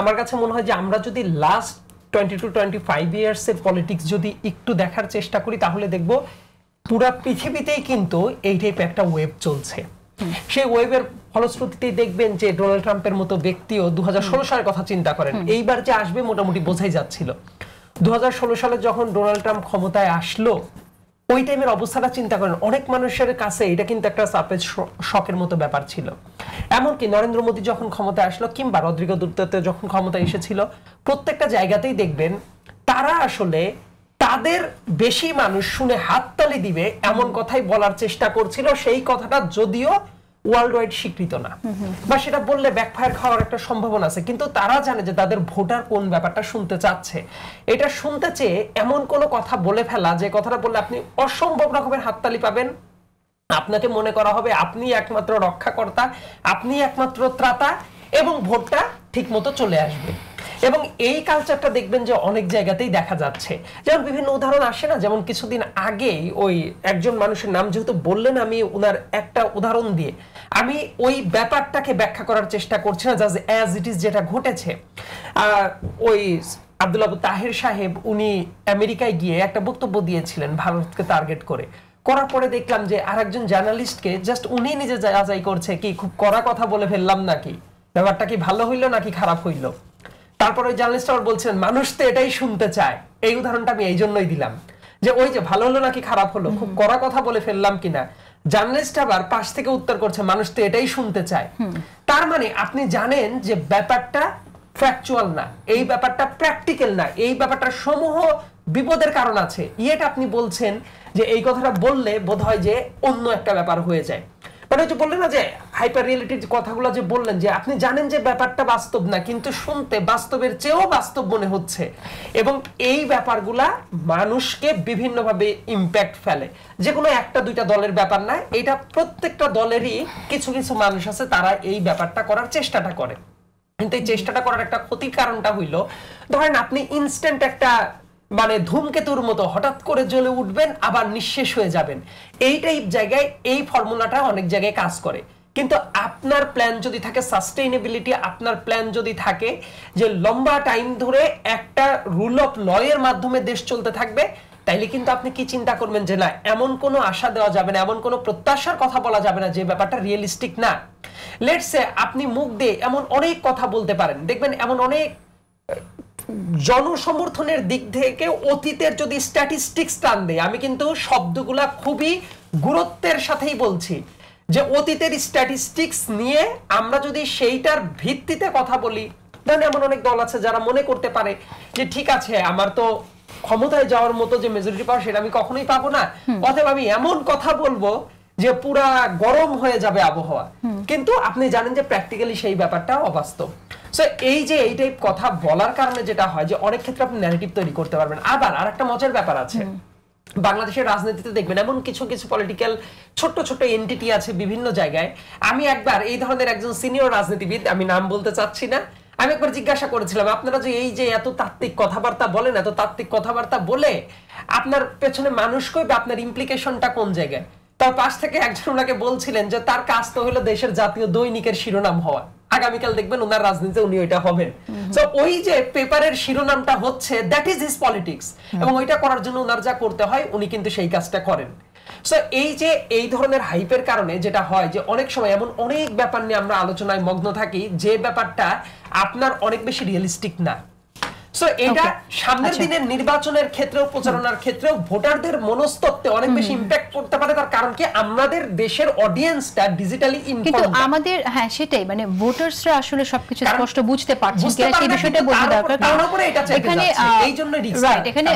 আমার কাছে মনে হয় যে আমরা যদি লাস্ট 20 to 25 ইয়ার্স এর পলিটিক্স যদি একটু দেখার চেষ্টা করি তাহলে দেখব পুরো পৃথিবীতেই কিন্তু এই টাইপ একটা ওয়েভ চলছে। সেই ওয়েভের ফলশ্রুতিতে দেখবেন যে ডোনাল্ড ট্রাম্পের মতো ব্যক্তিও 2016 সালের কথা চিন্তা করেন, এইবার যে আসবে মোটামুটি বোঝাই যাচ্ছিল। 2016 সালে যখন ডোনাল্ড ট্রাম্প ক্ষমতায় আসলো ওই টাইমের অবস্থাটা চিন্তা করেন, অনেক মানুষের কাছে এটা কিন্তু একটা সারপ্রাইজ শকের মতো ব্যাপার ছিল। এমনকি নরেন্দ্র মোদী যখন ক্ষমতায় আসলো কিংবা রদ্রিগো দুর্তের্তে যখন ক্ষমতায় এসেছিল, প্রত্যেকটা জায়গাতেই দেখবেন তারা আসলে তাদের বেশি মানুষ শুনে হাততালি দিবে এমন কথাই বলার চেষ্টা করছিল। সেই কথাটা যদিও ওয়ার্ল্ড ওয়াইড স্বীকৃত না বা সেটা বললে ব্যাকফায়ার খাওয়ার একটা সম্ভাবনা আছে, কিন্তু তারা জানে যে তাদের ভোটার কোন ব্যাপারটা শুনতে চাচ্ছে। এটা শুনতে চেয়ে এমন কোনো কথা বলে ফেলা যে কথাটা বললে আপনি অসম্ভব রকমের হাততালি পাবেন, আপনাকে মনে করা হবে আপনি একমাত্র রক্ষাকর্তা, আপনি একমাত্র ত্রাতা এবং ভোটটা ঠিকমতো চলে আসবে। এবং এই কালচারটা দেখবেন যে অনেক জায়গাতেই দেখা যাচ্ছে। যেমন বিভিন্ন উদাহরণ আসে না, যেমন কিছুদিন আগেই ওই একজন মানুষের নাম যেহেতু বললেন আমি ওনার একটা উদাহরণ দিয়ে আমি ওই ব্যাপারটাকে ব্যাখ্যা করার চেষ্টা করছি না, জাস্ট অ্যাজ ইট ইজ যেটা ঘটেছে। ওই আব্দুল আবু তাহের সাহেব উনি আমেরিকায় গিয়ে একটা বক্তব্য দিয়েছিলেন ভারতকে টার্গেট করে, করার পরে দেখলাম যে আরেকজন জার্নালিস্টকে জাস্ট উনি নিজে যাচাই করছে কি খুব কড়া কথা বলে ফেললাম নাকি, ব্যাপারটা কি ভালো হইলো নাকি খারাপ হইলো। তারপর ওই জার্নালিস্ট আবার বলছেন মানুষ তো এটাই শুনতে চায়। এই উদাহরণটা আমি এই জন্যই দিলাম যে ওই যে ভালো হলো নাকি খারাপ হলো, খুব কড়া কথা বলে ফেললাম কিনা। জার্নালিস্ট আবার পাশ থেকে উত্তর করছে মানুষ তো এটাই শুনতে চায়। তার মানে আপনি জানেন যে ব্যাপারটা ফ্যাকচুয়াল না, এই ব্যাপারটা প্র্যাকটিক্যাল না, এই ব্যাপারটা সমূহ বিপদের কারণ আছে। এটা আপনি বলছেন যে এই কথাটা বললে বোধহয় যে অন্য একটা ব্যাপার হয়ে যায়। মানে যে বললেন না যে হাইপার রিয়েলিটির কথাগুলো যে বললেন যে আপনি জানেন যে ব্যাপারটা বাস্তব না কিন্তু শুনতে বাস্তবের চেয়েও বাস্তব মনে হচ্ছে, এবং এই ব্যাপারগুলা মানুষকে বিভিন্নভাবে ইম্প্যাক্ট ফেলে। যে কোনো একটা দুইটা দলের ব্যাপার না, এটা প্রত্যেকটা দলেরই কিছু কিছু মানুষ আছে তারা এই ব্যাপারটা করার চেষ্টাটা করে। কিন্তু এই চেষ্টাটা করার একটা ক্ষতির কারণটা হইলো, ধরেন আপনি ইনস্ট্যান্ট একটা মানে ধূমকেতুর মতো হঠাৎ করে জ্বলে উঠবেন আবার নিঃশেষ হয়ে যাবেন। এইটাই জায়গায় এই ফর্মুলাটা অনেক জায়গায় কাজ করে। কিন্তু আপনার প্ল্যান যদি থাকে সাস্টেইনেবিলিটি, আপনার প্ল্যান যদি থাকে যে লম্বা টাইম ধরে একটা রুল অফ ল এর মাধ্যমে দেশ চলতে থাকবে, তাইলে কিন্তু আপনি কি চিন্তা করবেন যে না এমন কোনো আশা দেওয়া যাবে না, এমন কোনো প্রত্যাশার কথা বলা যাবে না যে ব্যাপারটা রিয়েলিস্টিক না। লেটস সে আপনি মুখ দিয়ে এমন অনেক কথা বলতে পারেন, দেখবেন এমন অনেক জনসমর্থনের দিক থেকে অতীতের যদি স্ট্যাটিস্টিক্স টান দেয়, আমি কিন্তু শব্দগুলা খুবই গুরুত্বের সাথেই বলছি যে অতীতের স্ট্যাটিস্টিক্স নিয়ে আমরা যদি সেইটার ভিত্তিতে কথা বলি, ধরেন এমন অনেক দল আছে যারা মনে করতে পারে যে ঠিক আছে আমার তো ক্ষমতায় যাওয়ার মতো যে মেজরিটি পাওয়ার সেটা আমি কখনোই পাবো না, অতএব আমি এমন কথা বলবো যে পুরা গরম হয়ে যাবে আবহাওয়া। কিন্তু আপনি জানেন যে প্র্যাকটিক্যালি সেই ব্যাপারটা অবাস্তব। সো এই যে এই টাইপ কথা বলার কারণে যেটা হয় যে অনেক ক্ষেত্রে আপনি ন্যারেটিভ তৈরি করতে পারবেন। আবার আরেকটা মজার ব্যাপার আছে, বাংলাদেশের রাজনীতিতে দেখবেন এমন কিছু কিছু পলিটিক্যাল ছোট ছোট এন্টিটি আছে বিভিন্ন জায়গায়। আমি একবার এই ধরনের একজন সিনিয়র রাজনীতিবিদ, আমি নাম বলতে চাচ্ছি না, আমি একবার জিজ্ঞাসা করেছিলাম আপনারা যে এই যে এত তাত্ত্বিক কথাবার্তা বলেন, এত তাত্ত্বিক কথাবার্তা বলে আপনার পেছনে মানুষ কই বা আপনার ইমপ্লিকেশনটা কোন জায়গায়? তার পাশ থেকে একজন ওনাকে বলছিলেন যে তার কাজ তো হলো দেশের জাতীয় দৈনিকের শিরোনাম হওয়া, আগামীকাল দেখবেন ওনার রাজনীতিতে উনি ওইটা হবেন। সো ওই যে পেপারের শিরোনামটা হচ্ছে দ্যাট ইজ হিজ পলিটিক্স, এবং ওইটা করার জন্য ওনার যা করতে হয় উনি কিন্তু সেই কাজটা করেন। সো এই যে এই ধরনের হাইপের কারণে যেটা হয় যে অনেক সময় এমন অনেক ব্যাপার নিয়ে আমরা আলোচনায় মগ্ন থাকি যে ব্যাপারটা আপনার অনেক বেশি রিয়েলিস্টিক না। সো এটা সামনের দিনের নির্বাচনের ক্ষেত্রেও প্রচারণার ক্ষেত্রেও ভোটারদের মনস্তত্ত্বে অনেক বেশি ইমপ্যাক্ট করতে পারে। তার কারণ কি আমাদের দেশের অডিয়েন্সটা ডিজিটালি ইনফর্মড, কিন্তু আমাদের হ্যাঁ সেটাই মানে ভোটারসরা আসলে সবকিছু স্পষ্ট বুঝতে পারছেন কিনা সেই বিষয়টা বোঝা দরকার। কারণ এখানে এইজন্য রিস্ক, রাইট, এখানে